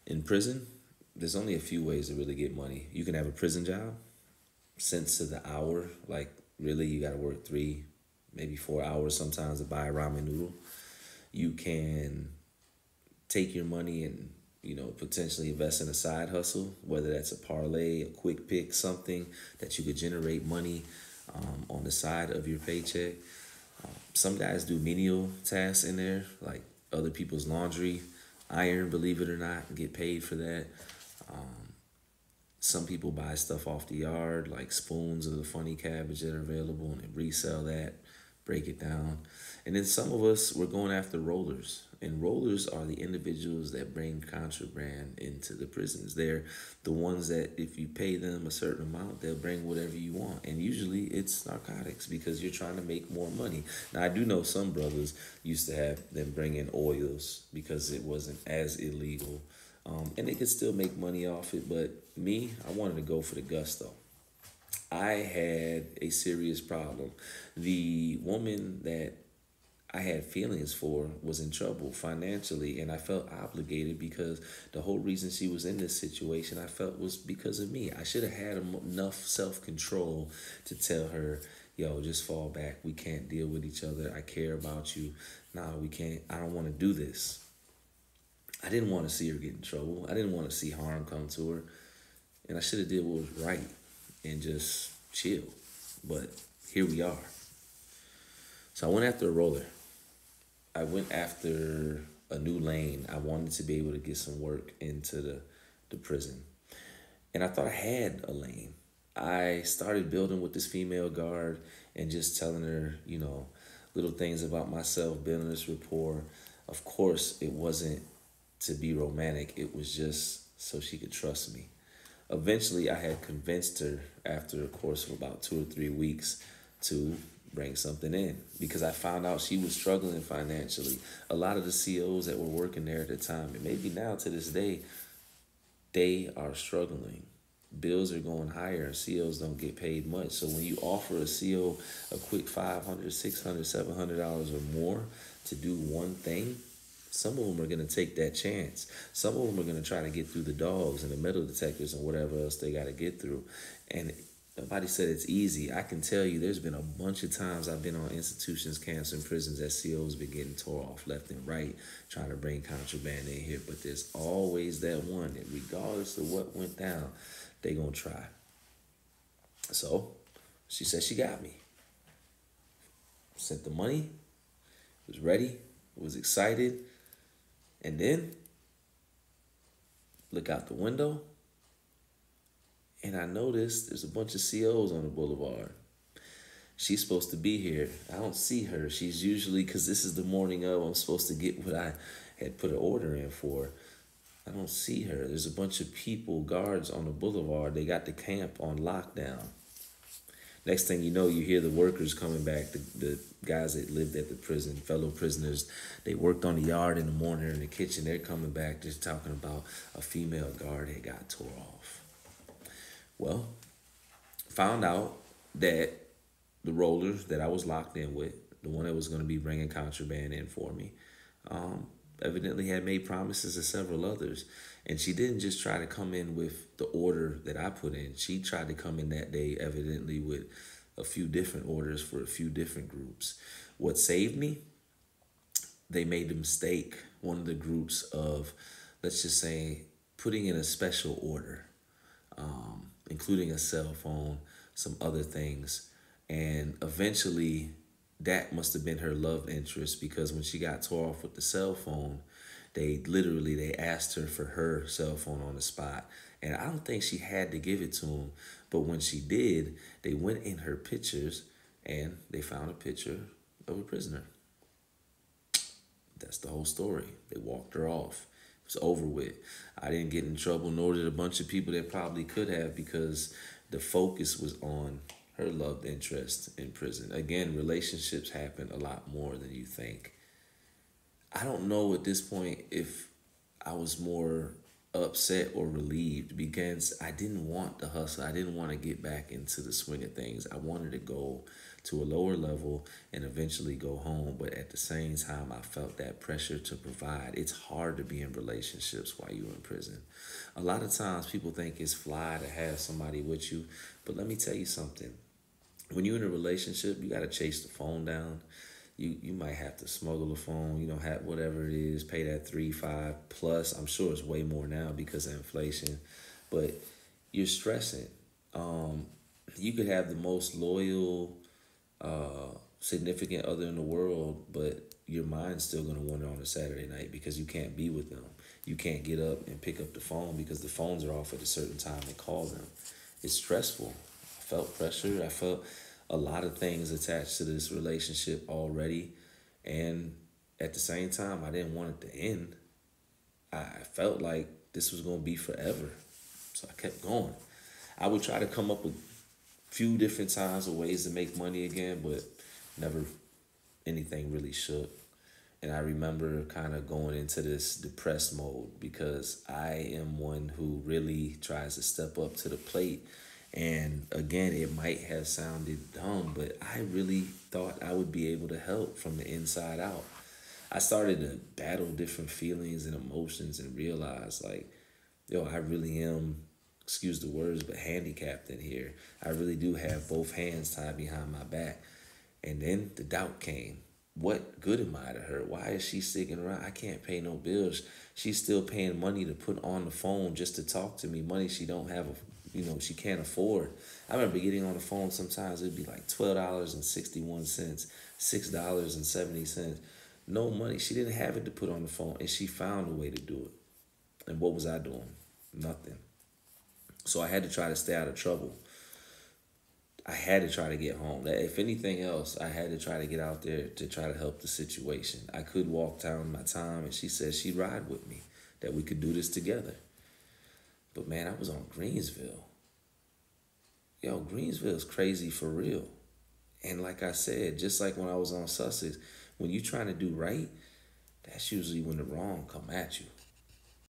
In prison, there's only a few ways to really get money. You can have a prison job, cents to the hour. Like, really, you got to work 3, maybe 4 hours sometimes to buy a ramen noodle. You can take your money and potentially invest in a side hustle, whether that's a parlay, a quick pick, something that you could generate money on the side of your paycheck. Some guys do menial tasks in there, like other people's laundry, iron, believe it or not, and get paid for that. Some people buy stuff off the yard, like spoons of the funny cabbage that are available, and they resell that, break it down. And then some of us, we're going after rollers. And rollers are the individuals that bring contraband into the prisons. They're the ones that, if you pay them a certain amount, they'll bring whatever you want. And usually it's narcotics because you're trying to make more money. Now, I do know some brothers used to have them bring in oils because it wasn't as illegal, and they could still make money off it. But me, I wanted to go for the gusto. I had a serious problem. The woman that I had feelings for was in trouble financially, and I felt obligated because the whole reason she was in this situation I felt was because of me. I should have had enough self control to tell her, yo, just fall back. We can't deal with each other. I care about you. Nah, we can't. I don't want to do this. I didn't want to see her get in trouble. I didn't want to see harm come to her. And I should have did what was right and just chill. But here we are. So I went after a roller. I went after a new lane. I wanted to be able to get some work into the prison. And I thought I had a lane. I started building with this female guard and just telling her, little things about myself, building this rapport. Of course, it wasn't to be romantic, it was just so she could trust me. Eventually, I had convinced her after a course of about 2 or 3 weeks to bring something in because I found out she was struggling financially. A lot of the COs that were working there at the time, and maybe now to this day, they are struggling. Bills are going higher and COs don't get paid much. So when you offer a CO a quick $500, $600, $700 or more to do one thing, some of them are going to take that chance. Some of them are going to try to get through the dogs and the metal detectors and whatever else they got to get through. And nobody said it's easy. I can tell you there's been a bunch of times I've been on institutions, camps, and prisons that COs been getting tore off left and right, trying to bring contraband in here. But there's always that one that regardless of what went down, they going to try. So she said she got me. Sent the money, was ready, was excited. And then look out the window, and I noticed there's a bunch of COs on the boulevard. She's supposed to be here. I don't see her. She's usually, because this is the morning of, I'm supposed to get what I had put an order in for. I don't see her. There's a bunch of people, guards on the boulevard. They got the camp on lockdown. Next thing you know, you hear the workers coming back, the guys that lived at the prison, fellow prisoners. They worked on the yard in the morning or in the kitchen. They're coming back just talking about a female guard that got tore off. Well, found out that the rollers that I was locked in with, the one that was going to be bringing contraband in for me, evidently had made promises to several others. And she didn't just try to come in with the order that I put in. She tried to come in that day evidently with a few different orders for a few different groups. What saved me? They made the mistake, one of the groups, of, let's just say, putting in a special order, including a cell phone, some other things. And eventually, that must have been her love interest because when she got tore off with the cell phone, they asked her for her cell phone on the spot. And I don't think she had to give it to him. But when she did, they went in her pictures and they found a picture of a prisoner. That's the whole story. They walked her off. It was over with. I didn't get in trouble, nor did a bunch of people that probably could have, because the focus was on her love interest in prison. Again, relationships happen a lot more than you think. I don't know at this point if I was more upset or relieved because I didn't want the hustle. I didn't want to get back into the swing of things. I wanted to go to a lower level and eventually go home. But at the same time, I felt that pressure to provide. It's hard to be in relationships while you're in prison. A lot of times people think it's fly to have somebody with you, but let me tell you something. When you're in a relationship, you got to chase the phone down. You might have to smuggle the phone, have whatever it is, pay that 3, 5 plus. I'm sure it's way more now because of inflation, but you're stressing. You could have the most loyal, significant other in the world, but your mind's still gonna wander on a Saturday night because you can't be with them. You can't get up and pick up the phone because the phones are off at a certain time and call them. It's stressful. I felt pressure. I felt a lot of things attached to this relationship already. And at the same time, I didn't want it to end. I felt like this was going to be forever. So I kept going. I would try to come up with few different times of ways to make money again, but never anything really shook. And I remember kind of going into this depressed mode because I am one who really tries to step up to the plate. And again, it might have sounded dumb, but I really thought I would be able to help from the inside out. I started to battle different feelings and emotions and realize like, yo, I really am, excuse the words, but handicapped in here. I really do have both hands tied behind my back. And then the doubt came. What good am I to her? Why is she sticking around? I can't pay no bills. She's still paying money to put on the phone just to talk to me. Money she don't have, she can't afford. I remember getting on the phone sometimes. It'd be like $12.61, $6.70. No money. She didn't have it to put on the phone, and she found a way to do it. And what was I doing? Nothing. So I had to try to stay out of trouble. I had to try to get home. If anything else, I had to try to get out there to try to help the situation. I could walk down my time, and she said she'd ride with me, that we could do this together. But man, I was on Greensville. Yo, Greensville's crazy for real. And like I said, just like when I was on Sussex, when you're trying to do right, that's usually when the wrong come at you.